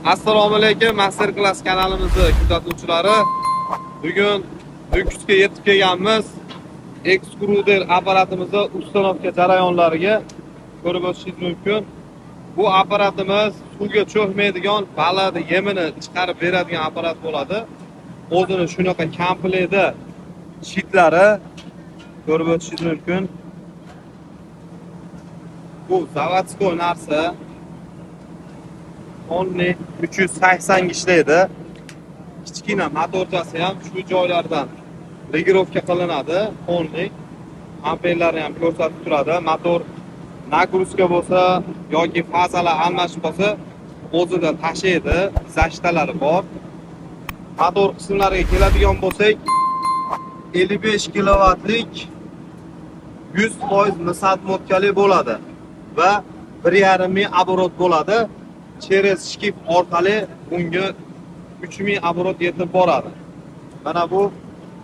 Assalomu alaykum, Master Class kanalimizni kuzatuvchilari. Bugun Nukusga yetib kelganmiz. Ekskruder apparatimizni ustanovka jarayonlariga ko'rib o'tishingiz mumkin. Bu apparatimiz suvga cho'kmaydigan baliqni yemini chiqarib beradigan apparat bo'ladi. O'zini shunaqa komplekti shitlari ko'rib o'tishingiz mumkin. Bu zavodskoy narsa. Only 380 ishlaydi. Kichkina motorchasi ham shu joylardan regirovka qilinadi. Only amperlari ham ko'rsatib turadi. Motor nagruzka bo'lsa yoki fazalar almashib qolsa o'zida tashiydi. Zashtalari bor. Motor qismlariga keladigan bo'lsak, 55 kilovatlik 100% misat motkali bo'ladi va 1,5 ming оборот bo'ladi. Через shkif orqali bunga 3000 оборот yetib boradi. Mana bu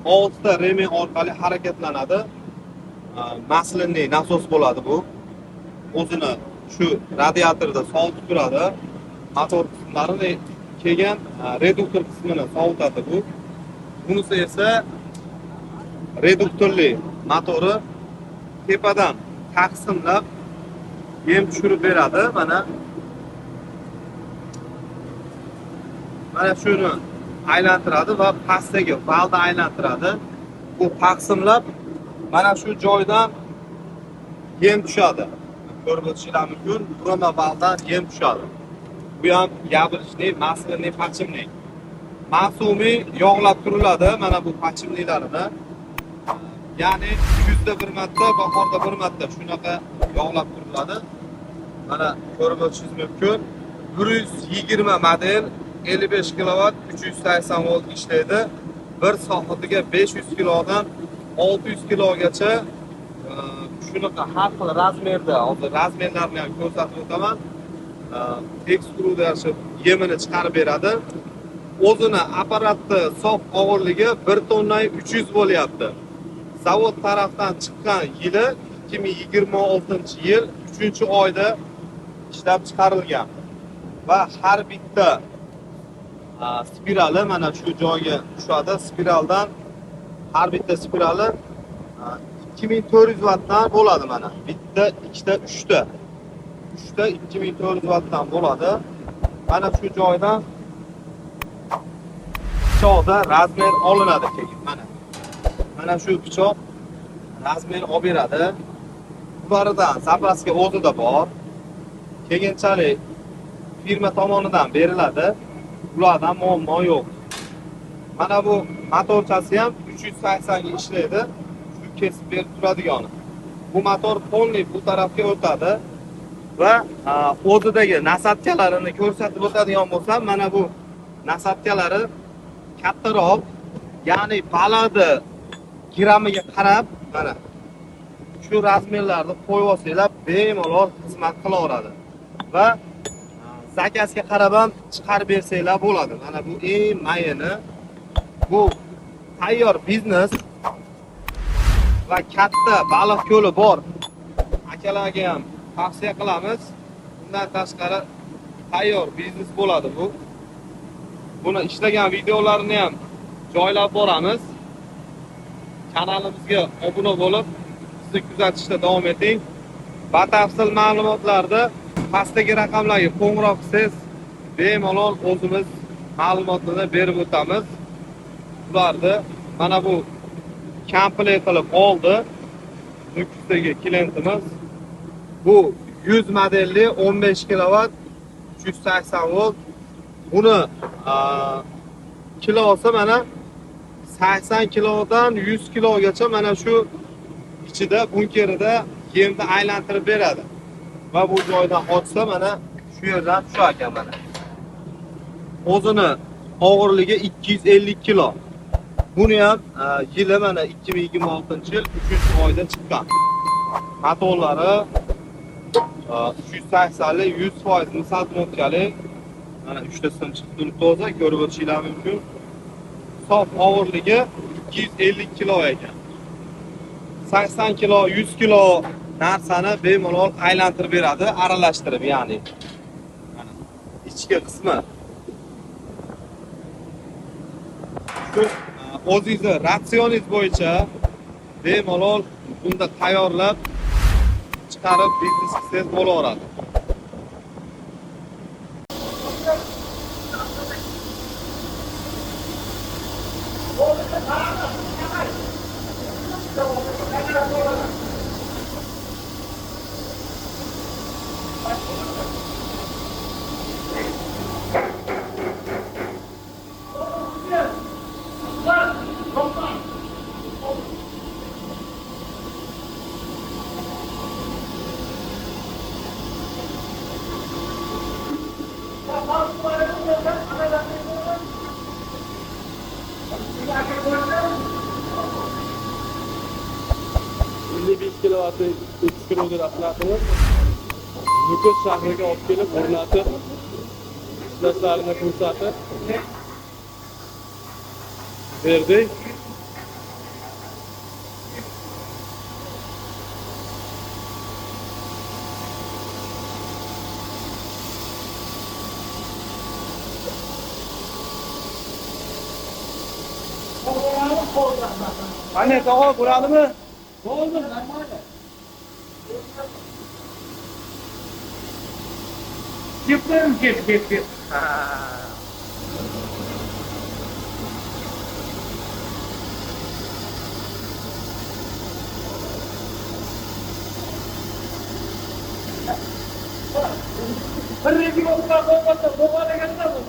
6 ta remi orqali harakatlanadi. Maslinli nasos bo'ladi bu. O'zini shu radiatorda sovutib turadi. Motor qismlarini kelgan reduktor qismini sovutadi bu. Bunisi esa reduktorli motori tepadan taqsimlab yem tushirib beradi. Mana shuni aylantiradi va pastdagi valni aylantiradi. Bu taqsimlab mana shu joydan yem tushadi. Ko'rib o'tishingiz mumkin, burama valdan yem tushadi. Bu ham gabirishli, maslinli, pachimli. Mavsumiy yog'lab turiladi mana bu pachimlilarini. Ya'ni kuzda bir marta, bahorda bir marta shunaqa yog'lab turiladi. Mana ko'rib o'tishingiz mumkin. 120 model 55 kilovat 380 volt ishlaydi. Bir soatiga 500 kilodan 600 kilogacha shunaqa har xil razmerda, hozir razmerlarni ham ko'rsatib o'taman. Ekskruder yemini chiqarib beradi. O'zini apparatni sof og'irligi 1 tonna 300 bo'lyapti. Zavod tarafdan chiqqan yili 2026-yil 3-oyda ishlab chiqarilgan. Va har bitta spirali mana shu joyga tushadi. Spiraldan har bitta spirali 2400 vattdan bo'ladi mana. Bitta, ikkita, uchta. 2400 vattdan bo'ladi. Mana shu joydan pichoqda razmer olinadi keyin mana. Mana shu pichoq razmer olib beradi. Ulardan zapaska o'zida bor. Keyinchalik firma tomonidan beriladi. Ulardan muammo yo'q. Mana bu motorchasi ham 380 ga ishlaydi. Shu kesib berib turadigani. Bu motor polniy bu tarafga o'tadi va o'zidagi nasatkalarini ko'rsatib o'tadigan bo'lsam, mana bu nasatkalari kattaroq, ya'ni baliqni gramiga qarab mana shu razmerlarni qo'yib olsanglar bemalol xizmat qilaveradi va zakazga qarab ham chiqarib bersanglar bo'ladi. Mana bu eng mayini. Bu tayyor biznes va katta baliq ko'li bor akalarga ham tavsiya qilamiz. Bundan tashqari tayyor biznes bo'ladi bu. Buni ishlagan videolarini ham joylab boramiz. Kanalimizga obuna bo'lib, bizni kuzatishda davom eting. Batafsil ma'lumotlarni pastdagi raqamlarga qo'ng'iroq qilsangiz, bemalol o'zimiz ma'lumotlarni berib o'tamiz. Ularni mana bu komplekt qilib oldi. Nukusdagi klientimiz. Bu 100 modelli 15 kilovat 380 volt. Buni kilosi mana 80 kilodan 100 kilogacha mana shu ichida bunkerida yemni aylantirib beradi. Va bu joydan ochsa mana shu yerdan tushar ekan mana. O'zini og'irligi 250 kilo. Buni ham yili mana 2026-yil 3-oyda chiqqan. Motorlari 380 li 100% misat motkali. Mana 3 ta sim chiqib turibdi o'zi, ko'rib o'tishingiz mumkin. Sof og'irligi 250 kilo ekan. 80 kilo, 100 kilo narsani bemalol aylantirib beradi, aralashtirib, ya'ni. Mana ichki qismi o'zingizni ratsioningiz bo'yicha bemalol bunda tayyorlab chiqarib biznes qilsangiz bo'laveradi. kilovatli eksklyuziv apparatini Nukus shahriga olib kelib o'rnatib, ishlashlarini ko'rsatib berdik. Anne, tog'a bo'ladimi? Bo'ldi, normal. Yıplarım kep. Bir resim olmadan boğala gelmez mi?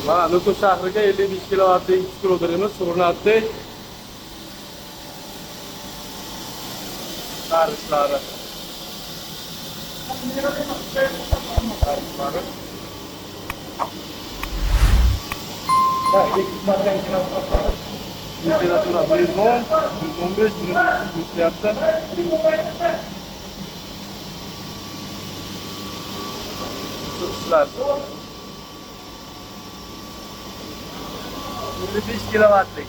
Mana Nukus shahriga 55 kilovatli eksklyuzivimiz o'rnatdik. Tariflari. Temperatura 110, 115, 120 yaptı. Isıtışlar. 55 kilovatlik.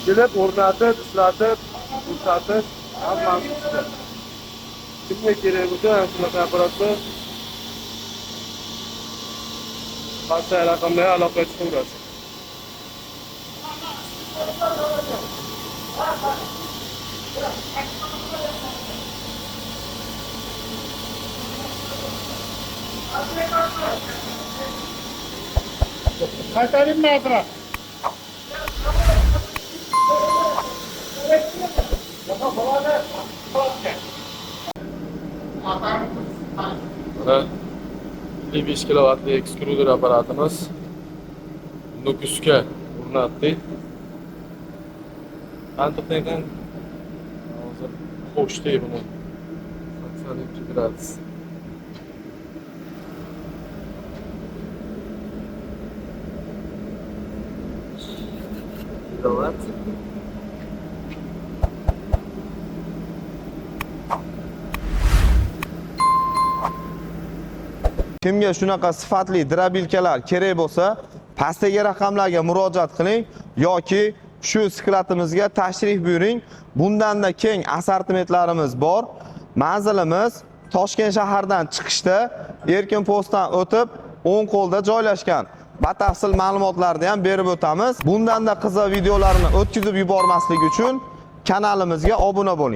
Kelib o'rnatib, ishlatib, ko'rsatib, hammasi ishda. Kimga kerak bo'lsa, shunaqa apparatni pastdagi raqamlarga aloqa chiqaverasiz. Kaçarım mı etraf? Mana 55 kilovatli eksklyuziv apparatimiz Nukusga o'rnatdik. Qantiqdan hozir qo'shdik buni 82 gradus. Kilovat. Kimga shunaqa sifatli drabilkalar kerak bo'lsa, pastdagi raqamlarga murojaat qiling yoki shu sklatimizga tashrif buyuring. Bundanda keng assortimentlarimiz bor. Manzilimiz Toshkent shahridan chiqishda Erkin postdan o'tib, o'ng qo'lda joylashgan. Batafsil ma'lumotlarni ham berib o'tamiz. Bundanda qiziq videolarni o'tkazib yubormaslik uchun kanalimizga obuna bo'ling.